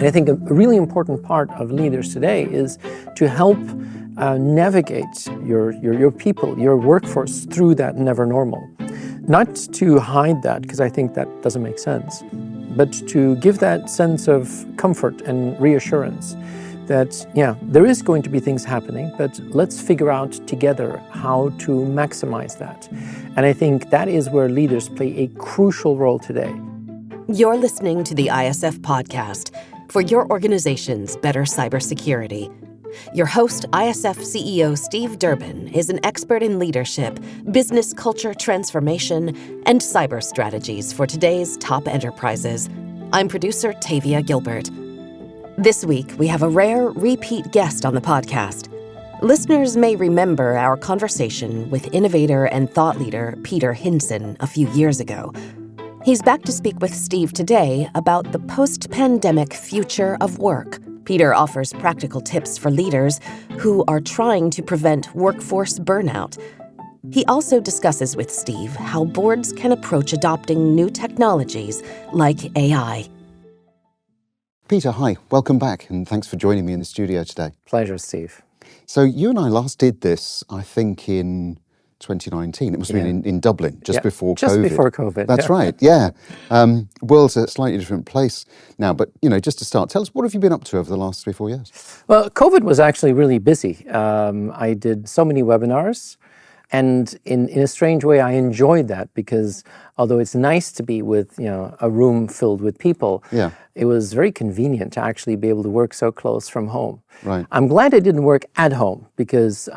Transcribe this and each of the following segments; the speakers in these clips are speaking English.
And I think a really important part of leaders today is to help navigate your people, your workforce through that never normal. Not to hide that, because I think that doesn't make sense, but to give that sense of comfort and reassurance that, yeah, there is going to be things happening, but let's figure out together how to maximize that. And I think that is where leaders play a crucial role today. You're listening to the ISF podcast for your organization's better cybersecurity. Your host, ISF CEO Steve Durbin, is an expert in leadership, business culture transformation, and cyber strategies for today's top enterprises. I'm producer Tavia Gilbert. This week, we have a rare repeat guest on the podcast. Listeners may remember our conversation with innovator and thought leader Peter Hinssen a few years ago. He's back to speak with Steve today about the post-pandemic future of work. Peter offers practical tips for leaders who are trying to prevent workforce burnout. He also discusses with Steve how boards can approach adopting new technologies like AI. Peter, hi. Welcome back, and thanks for joining me in the studio today. Pleasure, Steve. So you and I last did this, I think, in 2019. It must have been in Dublin, just before COVID. Just before COVID. That's right, yeah. World's a slightly different place now, but, just to start, tell us, what have you been up to over the last 3-4 years? Well, COVID was actually really busy. I did so many webinars, and in a strange way, I enjoyed that because although it's nice to be with, a room filled with people, it was very convenient to actually be able to work so close from home. Right. I'm glad I didn't work at home because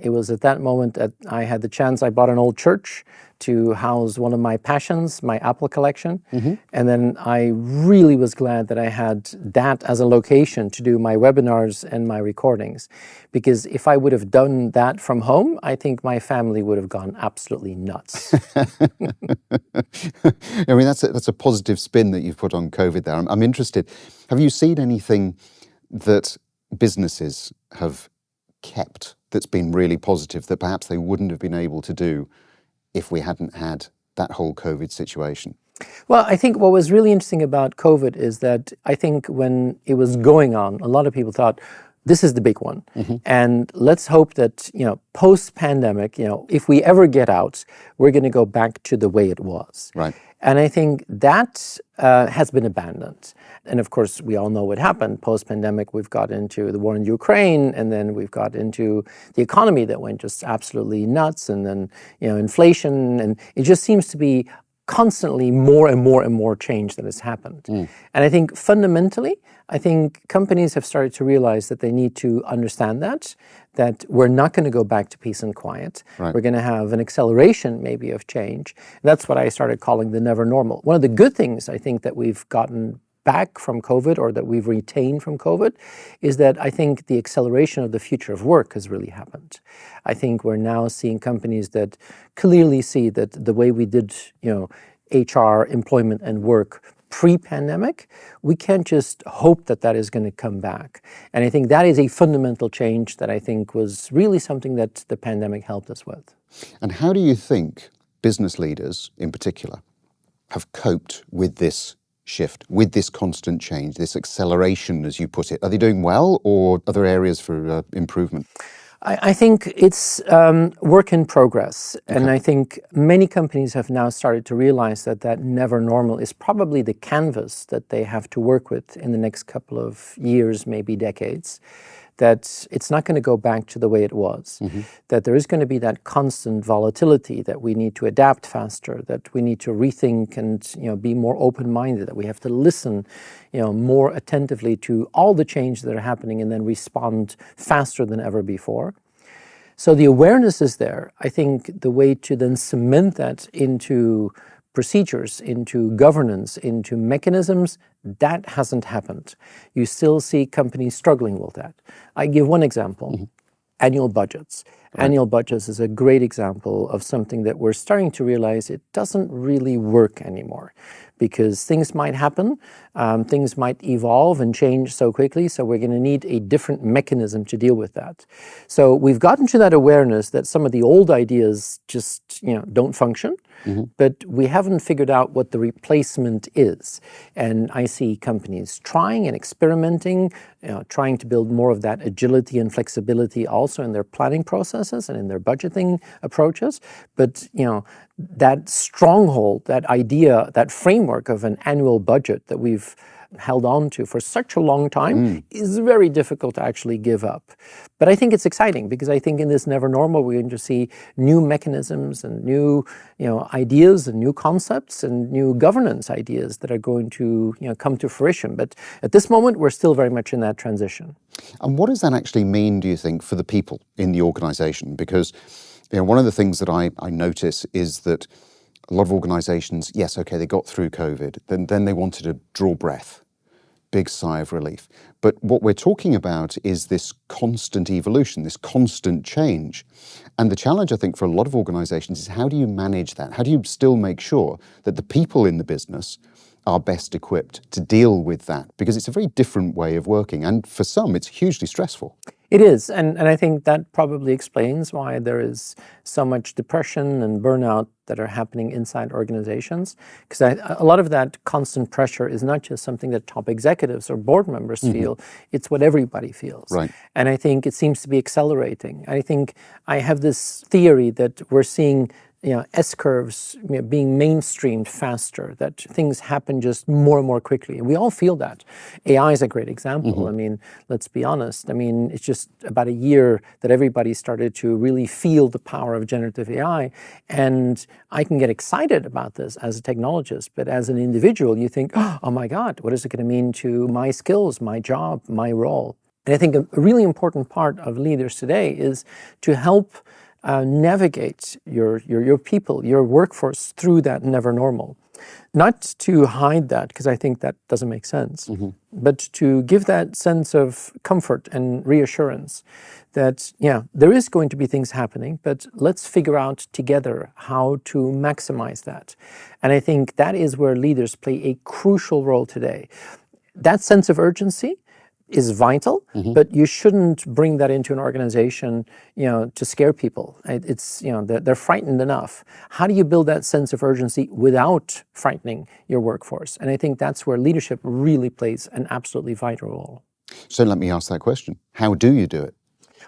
it was at that moment that I had the chance. I bought an old church to house one of my passions, my Apple collection. Mm-hmm. And then I really was glad that I had that as a location to do my webinars and my recordings. Because if I would have done that from home, I think my family would have gone absolutely nuts. I mean, that's a positive spin that you've put on COVID there. I'm interested. Have you seen anything that businesses have kept that's been really positive that perhaps they wouldn't have been able to do if we hadn't had that whole COVID situation? Well, I think what was really interesting about COVID is that I think when it was going on, a lot of people thought, this is the big one. Mm-hmm. And let's hope that, post-pandemic, if we ever get out, we're going to go back to the way it was. Right. And I think that has been abandoned. And of course, we all know what happened. Post-pandemic, we've got into the war in Ukraine, and then we've got into the economy that went just absolutely nuts, and then, inflation. And it just seems to be constantly more and more and more change that has happened. Mm. And I think fundamentally, companies have started to realize that they need to understand that we're not going to go back to peace and quiet. Right. We're going to have an acceleration maybe of change. And that's what I started calling the never normal. One of the good things I think that we've gotten back from COVID, or that we've retained from COVID, is that I think the acceleration of the future of work has really happened. I think we're now seeing companies that clearly see that the way we did, HR, employment, and work pre-pandemic, we can't just hope that that is going to come back. And I think that is a fundamental change that I think was really something that the pandemic helped us with. And how do you think business leaders, in particular, have coped with this shift, with this constant change, this acceleration, as you put it? Are they doing well, or are there areas for improvement? I think it's work in progress. Okay. And I think many companies have now started to realize that never normal is probably the canvas that they have to work with in the next couple of years, maybe decades. That it's not going to go back to the way it was, mm-hmm. that there is going to be that constant volatility, that we need to adapt faster, that we need to rethink and be more open-minded, that we have to listen more attentively to all the changes that are happening and then respond faster than ever before. So the awareness is there. I think the way to then cement that into procedures, into governance, into mechanisms, that hasn't happened. You still see companies struggling with that. I give one example, mm-hmm. annual budgets. Right. Annual budgets is a great example of something that we're starting to realize it doesn't really work anymore, because things might happen, things might evolve and change so quickly, so we're going to need a different mechanism to deal with that. So we've gotten to that awareness that some of the old ideas just don't function. but we haven't figured out what the replacement is. And I see companies trying and experimenting, trying to build more of that agility and flexibility also in their planning processes and in their budgeting approaches. But, that stronghold, that idea, that framework of an annual budget that we've held on to for such a long time is very difficult to actually give up. But I think it's exciting because I think in this never normal, we're going to see new mechanisms and new ideas and new concepts and new governance ideas that are going to come to fruition. But at this moment, we're still very much in that transition. And what does that actually mean, do you think, for the people in the organization? Because one of the things that I notice is that a lot of organizations, yes, okay, they got through COVID, then they wanted to draw breath, big sigh of relief. But what we're talking about is this constant evolution, this constant change. And the challenge, I think, for a lot of organizations is how do you manage that? How do you still make sure that the people in the business are best equipped to deal with that? Because it's a very different way of working. And for some, it's hugely stressful. It is, and I think that probably explains why there is so much depression and burnout that are happening inside organizations, because a lot of that constant pressure is not just something that top executives or board members feel, it's what everybody feels. Right. And I think it seems to be accelerating. I think I have this theory that we're seeing S-curves being mainstreamed faster, that things happen just more and more quickly. And we all feel that. AI is a great example. I mean, let's be honest. I mean, it's just about a year that everybody started to really feel the power of generative AI. And I can get excited about this as a technologist, but as an individual, you think, oh my God, what is it going to mean to my skills, my job, my role? And I think a really important part of leaders today is to help navigate your people, your workforce through that never normal. Not to hide that, because I think that doesn't make sense, but to give that sense of comfort and reassurance that, there is going to be things happening, but let's figure out together how to maximize that. And I think that is where leaders play a crucial role today. That sense of urgency is vital, but you shouldn't bring that into an organization, to scare people. It's, they're frightened enough. How do you build that sense of urgency without frightening your workforce? And I think that's where leadership really plays an absolutely vital role. So let me ask that question. How do you do it?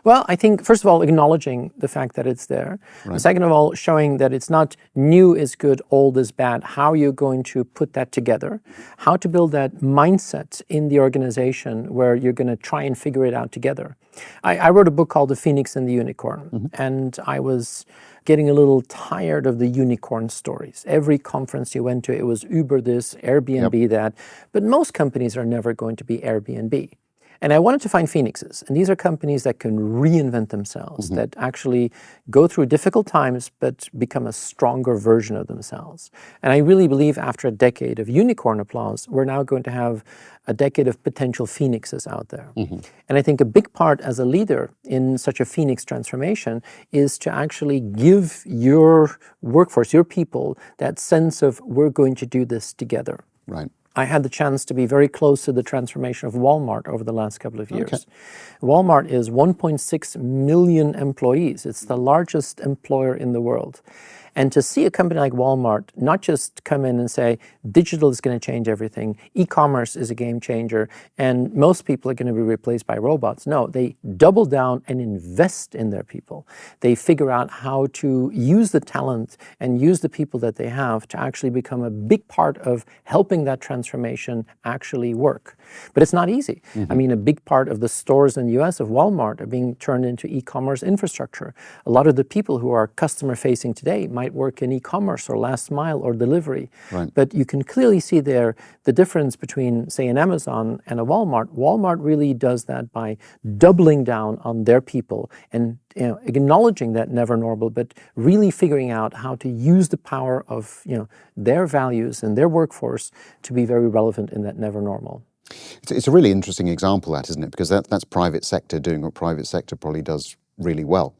Well, I think, first of all, acknowledging the fact that it's there. Right. Second of all, showing that it's not new is good, old is bad. How you're going to put that together. How to build that mindset in the organization where you're going to try and figure it out together. I wrote a book called The Phoenix and the Unicorn, and I was getting a little tired of the unicorn stories. Every conference you went to, it was Uber this, Airbnb that, but most companies are never going to be Airbnb. And I wanted to find phoenixes. And these are companies that can reinvent themselves, that actually go through difficult times, but become a stronger version of themselves. And I really believe after a decade of unicorn applause, we're now going to have a decade of potential phoenixes out there. And I think a big part as a leader in such a phoenix transformation is to actually give your workforce, your people, that sense of we're going to do this together. Right. I had the chance to be very close to the transformation of Walmart over the last couple of years. Okay. Walmart is 1.6 million employees. It's the largest employer in the world. And to see a company like Walmart not just come in and say, digital is going to change everything, e-commerce is a game changer, and most people are going to be replaced by robots. No, they double down and invest in their people. They figure out how to use the talent and use the people that they have to actually become a big part of helping that transformation actually work. But it's not easy. I mean, a big part of the stores in the US of Walmart are being turned into e-commerce infrastructure. A lot of the people who are customer-facing today might work in e-commerce or last mile or delivery. Right. But you can clearly see there the difference between, say, an Amazon and a Walmart. Walmart really does that by doubling down on their people and acknowledging that never normal, but really figuring out how to use the power of their values and their workforce to be very relevant in that never normal. It's a really interesting example, that, isn't it? Because that's private sector doing what private sector probably does really well.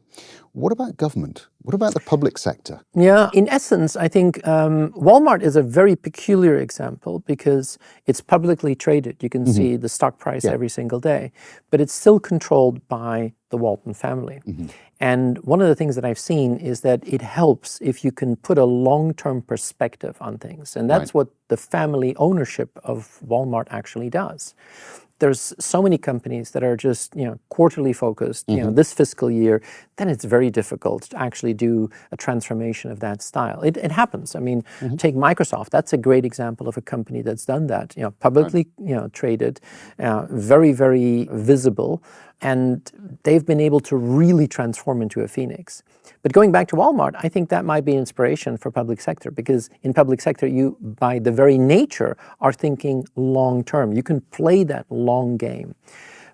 What about government? What about the public sector? Yeah, in essence, I think Walmart is a very peculiar example because it's publicly traded. You can see the stock price every single day, but it's still controlled by the Walton family. And one of the things that I've seen is that it helps if you can put a long-term perspective on things. And that's what the family ownership of Walmart actually does. There's so many companies that are just, quarterly focused, this fiscal year, then it's very difficult to actually do a transformation of that style. It happens. I mean, take Microsoft. That's a great example of a company that's done that, publicly, traded, very, very visible, and they've been able to really transform into a phoenix. But going back to Walmart, I think that might be inspiration for public sector, because in public sector, you, by the very nature, are thinking long term. You can play that long game.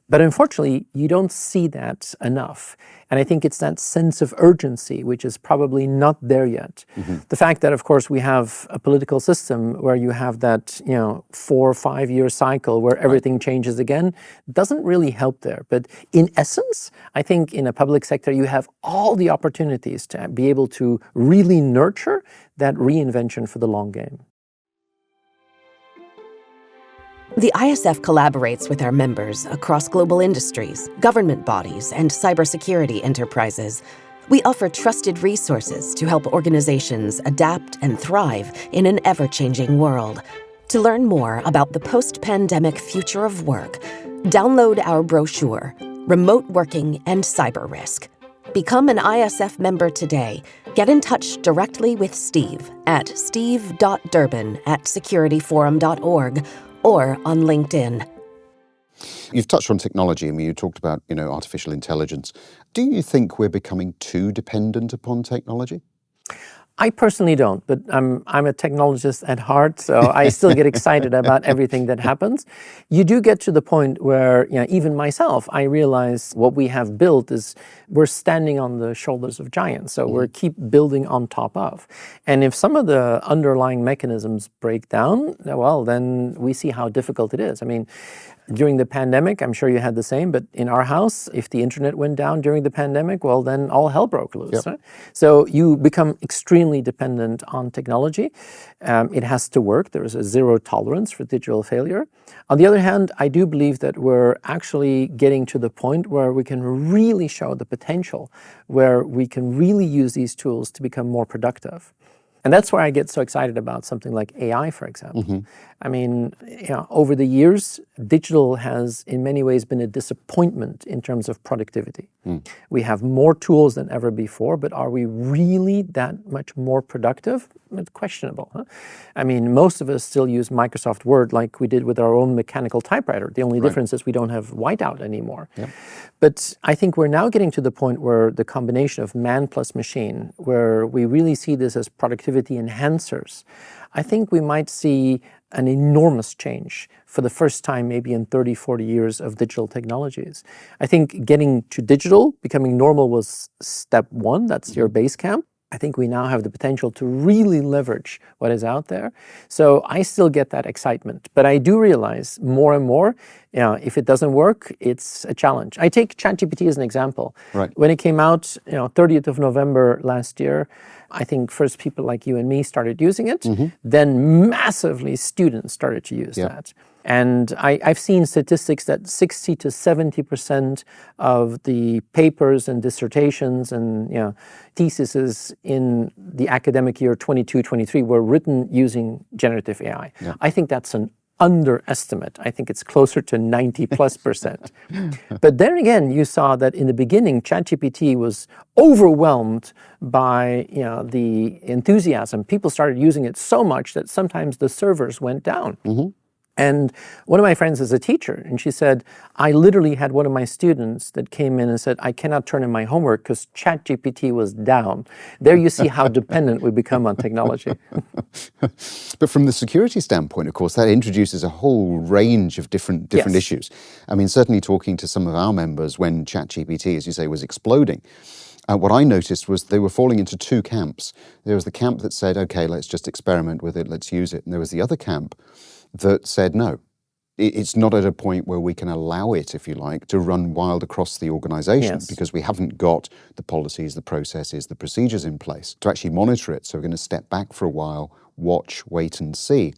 But unfortunately, you don't see that enough. And I think it's that sense of urgency, which is probably not there yet. The fact that, of course, we have a political system where you have that, 4 or 5 year cycle where everything changes again, doesn't really help there. But in essence, I think in a public sector, you have all the opportunities to be able to really nurture that reinvention for the long game. The ISF collaborates with our members across global industries, government bodies, and cybersecurity enterprises. We offer trusted resources to help organizations adapt and thrive in an ever-changing world. To learn more about the post-pandemic future of work, download our brochure, Remote Working and Cyber Risk. Become an ISF member today. Get in touch directly with Steve at steve.durbin@securityforum.org or on LinkedIn. You've touched on technology. I mean, you talked about, artificial intelligence. Do you think we're becoming too dependent upon technology? I personally don't, but I'm a technologist at heart, so I still get excited about everything that happens. You do get to the point where, even myself, I realize what we have built is we're standing on the shoulders of giants, so we're keep building on top of. And if some of the underlying mechanisms break down, well, then we see how difficult it is. I mean, during the pandemic, I'm sure you had the same, but in our house, if the internet went down during the pandemic, well, then all hell broke loose. Right? So you become extremely dependent on technology. It has to work. There is a zero tolerance for digital failure. On the other hand, I do believe that we're actually getting to the point where we can really show the potential, where we can really use these tools to become more productive. And that's why I get so excited about something like AI, for example. I mean, over the years, digital has in many ways been a disappointment in terms of productivity. We have more tools than ever before, but are we really that much more productive? It's questionable. I mean, most of us still use Microsoft Word like we did with our own mechanical typewriter. The only difference is we don't have whiteout anymore. But I think we're now getting to the point where the combination of man plus machine, where we really see this as productivity enhancers, I think we might see an enormous change for the first time maybe in 30, 40 years of digital technologies. I think getting to digital, becoming normal was step one. That's your base camp. I think we now have the potential to really leverage what is out there. So I still get that excitement, but I do realize more and more, if it doesn't work, it's a challenge. I take ChatGPT as an example. When it came out, 30th of November last year, I think first people like you and me started using it. Then massively students started to use that. And I've seen statistics that 60 to 70% of the papers and dissertations and theses in the academic year 22-23 were written using generative AI. I think that's an underestimate. I think it's closer to 90+%. But then again, you saw that in the beginning, ChatGPT was overwhelmed by the enthusiasm. People started using it so much that sometimes the servers went down. And one of my friends is a teacher, and she said, I literally had one of my students that came in and said, I cannot turn in my homework because ChatGPT was down. There you see how dependent we become on technology. But from the security standpoint, of course, that introduces a whole range of different issues. I mean, certainly talking to some of our members when ChatGPT, as you say, was exploding, what I noticed was they were falling into two camps. There was the camp that said, okay, let's just experiment with it, let's use it. And there was the other camp that said, no, it's not at a point where we can allow it, if you like, to run wild across the organisation because we haven't got the policies, the processes, the procedures in place to actually monitor it. So we're going to step back for a while, watch, wait and see.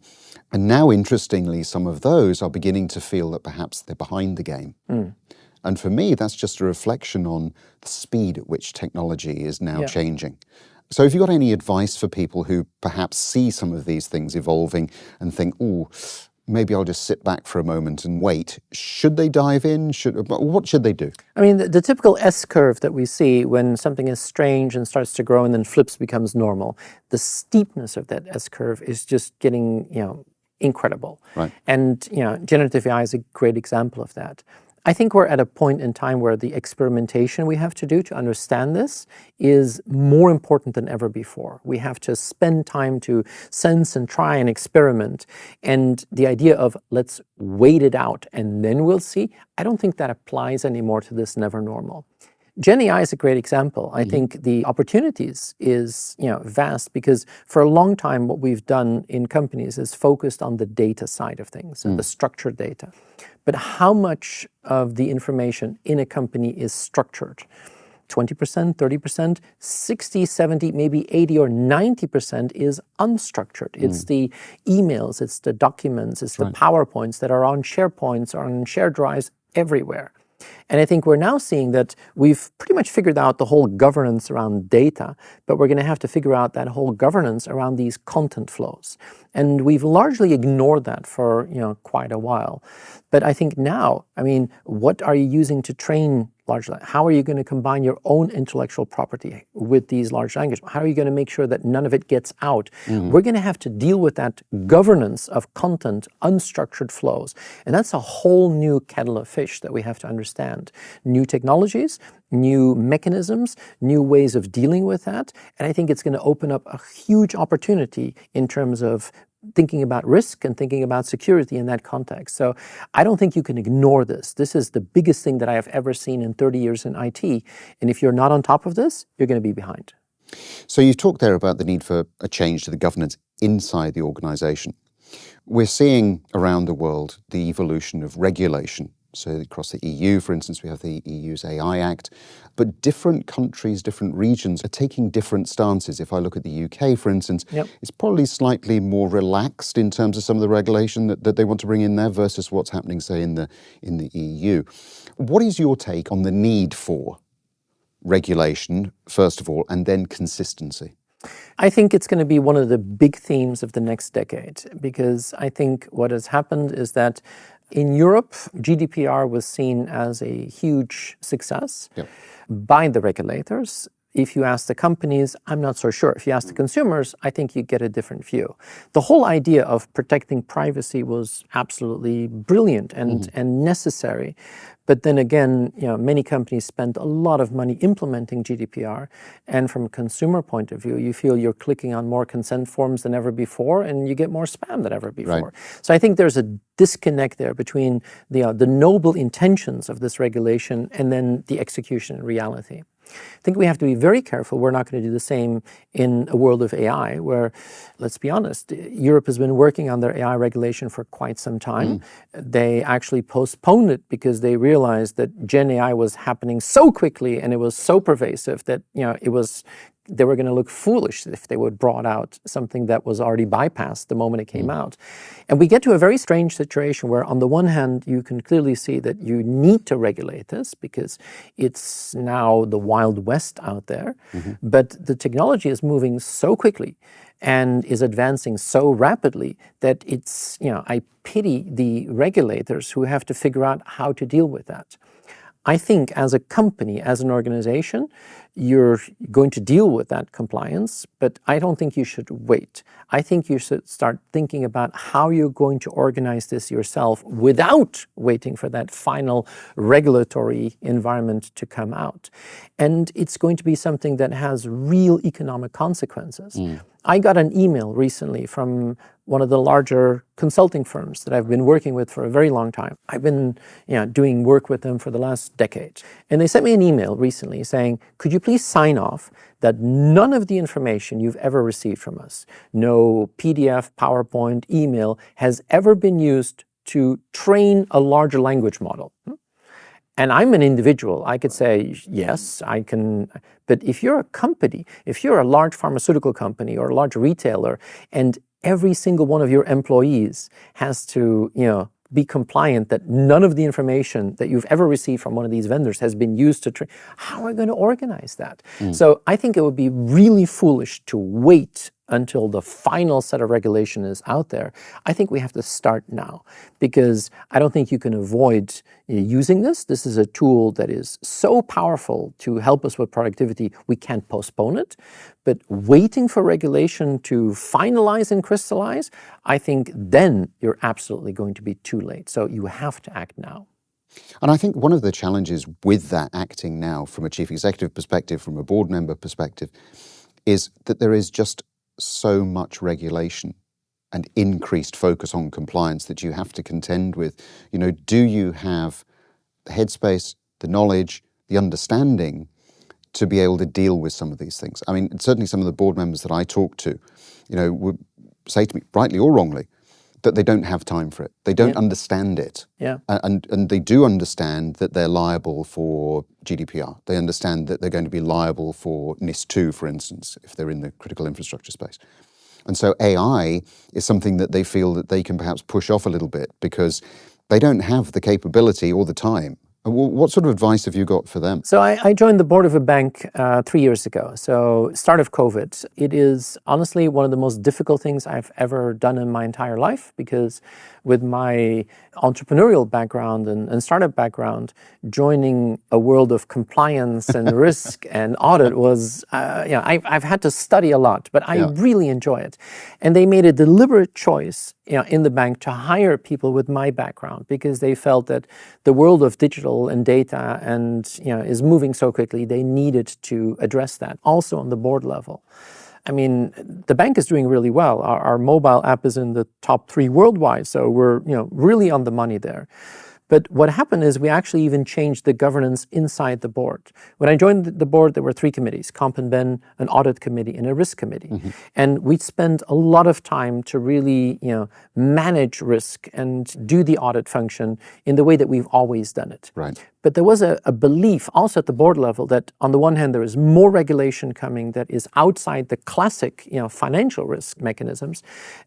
And now, interestingly, some of those are beginning to feel that perhaps they're behind the game. And for me, that's just a reflection on the speed at which technology is now changing. So have you got any advice for people who perhaps see some of these things evolving and think, oh, maybe I'll just sit back for a moment and wait? Should they dive in? What should they do? I mean, the typical S-curve that we see when something is strange and starts to grow and then flips, becomes normal. The steepness of that S-curve is just getting, incredible. Right. And, generative AI is a great example of that. I think we're at a point in time where the experimentation we have to do to understand this is more important than ever before. We have to spend time to sense and try and experiment. And the idea of let's wait it out and then we'll see, I don't think that applies anymore to this never normal. Gen AI is a great example. I think the opportunities is vast because for a long time what we've done in companies is focused on the data side of things and the structured data. But how much of the information in a company is structured? 20%, 30%, 60, 70, maybe 80 or 90% is unstructured. It's the emails, it's the documents, it's the PowerPoints that are on SharePoints or on shared drives everywhere. And I think we're now seeing that we've pretty much figured out the whole governance around data, but we're going to have to figure out that whole governance around these content flows. And we've largely ignored that for, quite a while. But I think now, what are you using to train large language? How are you going to combine your own intellectual property with these large language? How are you going to make sure that none of it gets out? We're going to have to deal with that governance of content, unstructured flows. And that's a whole new kettle of fish that we have to understand. New technologies, new mechanisms, new ways of dealing with that. And I think it's going to open up a huge opportunity in terms of thinking about risk and thinking about security in that context. So I don't think you can ignore this. This is the biggest thing that I have ever seen in 30 years in IT. And if you're not on top of this, you're going to be behind. So you've talked there about the need for a change to the governance inside the organisation. We're seeing around the world the evolution of regulation. So across the EU, for instance, we have the EU's AI Act, but different countries, different regions are taking different stances. If I look at the UK, for instance, it's probably slightly more relaxed in terms of some of the regulation that they want to bring in there versus what's happening, say, in the EU. What is your take on the need for regulation, first of all, and then consistency? I think it's going to be one of the big themes of the next decade, because I think what has happened is that in Europe, GDPR was seen as a huge success by the regulators. If you ask the companies, I'm not so sure. If you ask the consumers, I think you get a different view. The whole idea of protecting privacy was absolutely brilliant and necessary. But then again, many companies spend a lot of money implementing GDPR. And from a consumer point of view, you feel you're clicking on more consent forms than ever before, and you get more spam than ever before. Right. So I think there's a disconnect there between the noble intentions of this regulation and then the execution in reality. I think we have to be very careful. We're not going to do the same in a world of AI where, let's be honest, Europe has been working on their AI regulation for quite some time. They actually postponed it because they realized that Gen AI was happening so quickly and it was so pervasive that, they were going to look foolish if they would brought out something that was already bypassed the moment it came out. And we get to a very strange situation where on the one hand, you can clearly see that you need to regulate this because it's now the Wild West out there. But the technology is moving so quickly and is advancing so rapidly that it's, I pity the regulators who have to figure out how to deal with that. I think as a company, as an organization, you're going to deal with that compliance, but I don't think you should wait. I think you should start thinking about how you're going to organize this yourself without waiting for that final regulatory environment to come out. And it's going to be something that has real economic consequences. I got an email recently from one of the larger consulting firms that I've been working with for a very long time. I've been doing work with them for the last decade. And they sent me an email recently saying, could you please sign off that none of the information you've ever received from us, no PDF, PowerPoint, email, has ever been used to train a larger language model. And I'm an individual. I could say, yes, I can. But if you're a company, if you're a large pharmaceutical company or a large retailer, and every single one of your employees has to, be compliant that none of the information that you've ever received from one of these vendors has been used to train, how are we going to organize that? So I think it would be really foolish to wait until the final set of regulation is out there. I think we have to start now, because I don't think you can avoid using this. This is a tool that is so powerful to help us with productivity, we can't postpone it. But waiting for regulation to finalize and crystallize, I think then you're absolutely going to be too late. So you have to act now. And I think one of the challenges with that acting now, from a chief executive perspective, from a board member perspective, is that there is just so much regulation and increased focus on compliance that you have to contend with. Do you have the headspace, the knowledge, the understanding to be able to deal with some of these things? I mean, certainly some of the board members that I talk to, would say to me, rightly or wrongly, that they don't have time for it. They don't understand it. Yeah. And they do understand that they're liable for GDPR. They understand that they're going to be liable for NIS2, for instance, if they're in the critical infrastructure space. And so AI is something that they feel that they can perhaps push off a little bit because they don't have the capability or the time. What sort of advice have you got for them? So I joined the board of a bank 3 years ago, so start of COVID. It is honestly one of the most difficult things I've ever done in my entire life, because with my entrepreneurial background and startup background, joining a world of compliance and risk and audit was, I've had to study a lot, but I really enjoy it. And they made a deliberate choice in the bank to hire people with my background, because they felt that the world of digital and data is moving so quickly, they needed to address that, also on the board level. I mean, the bank is doing really well. Our mobile app is in the top 3 worldwide, so we're really on the money there. But what happened is we actually even changed the governance inside the board. When I joined the board, there were 3 committees: Comp and Ben, an audit committee, and a risk committee. Mm-hmm. And we'd spend a lot of time to really, manage risk and do the audit function in the way that we've always done it. Right. But there was a belief also at the board level that on the one hand, there is more regulation coming that is outside the classic, financial risk mechanisms.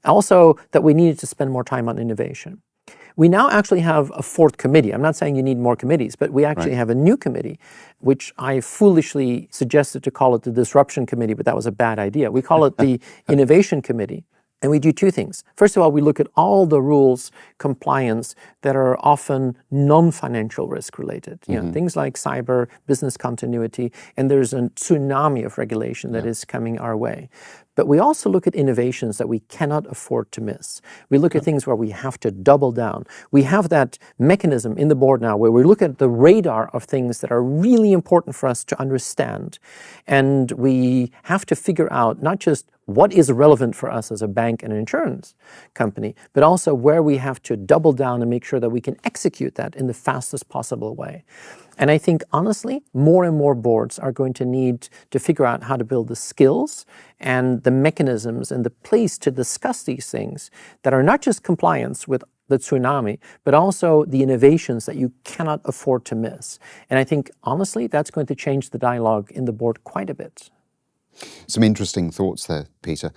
Also that we needed to spend more time on innovation. We now actually have a 4th committee. I'm not saying you need more committees, but we actually have a new committee, which I foolishly suggested to call it the Disruption Committee, but that was a bad idea. We call it the Innovation Committee. And we do 2 things. First of all, we look at all the rules, compliance that are often non-financial risk related. Things like cyber, business continuity, and there's a tsunami of regulation that is coming our way. But we also look at innovations that we cannot afford to miss. We look at things where we have to double down. We have that mechanism in the board now where we look at the radar of things that are really important for us to understand. And we have to figure out not just what is relevant for us as a bank and an insurance company, but also where we have to double down and make sure that we can execute that in the fastest possible way. And I think, honestly, more and more boards are going to need to figure out how to build the skills and the mechanisms and the place to discuss these things that are not just compliance with the tsunami, but also the innovations that you cannot afford to miss. And I think, honestly, that's going to change the dialogue in the board quite a bit. Some interesting thoughts there, Peter.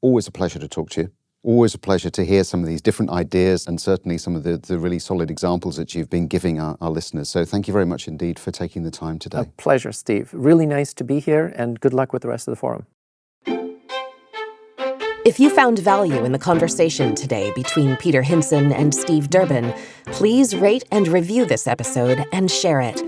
Always a pleasure to talk to you. Always a pleasure to hear some of these different ideas and certainly some of the really solid examples that you've been giving our listeners. So thank you very much indeed for taking the time today. A pleasure, Steve. Really nice to be here, and good luck with the rest of the forum. If you found value in the conversation today between Peter Hinssen and Steve Durbin, please rate and review this episode and share it.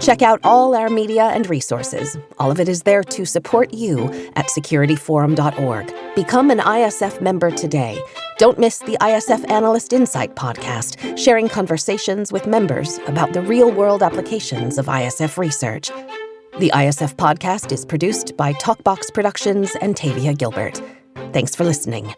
Check out all our media and resources. All of it is there to support you at securityforum.org. Become an ISF member today. Don't miss the ISF Analyst Insight podcast, sharing conversations with members about the real-world applications of ISF research. The ISF podcast is produced by Talkbox Productions and Tavia Gilbert. Thanks for listening.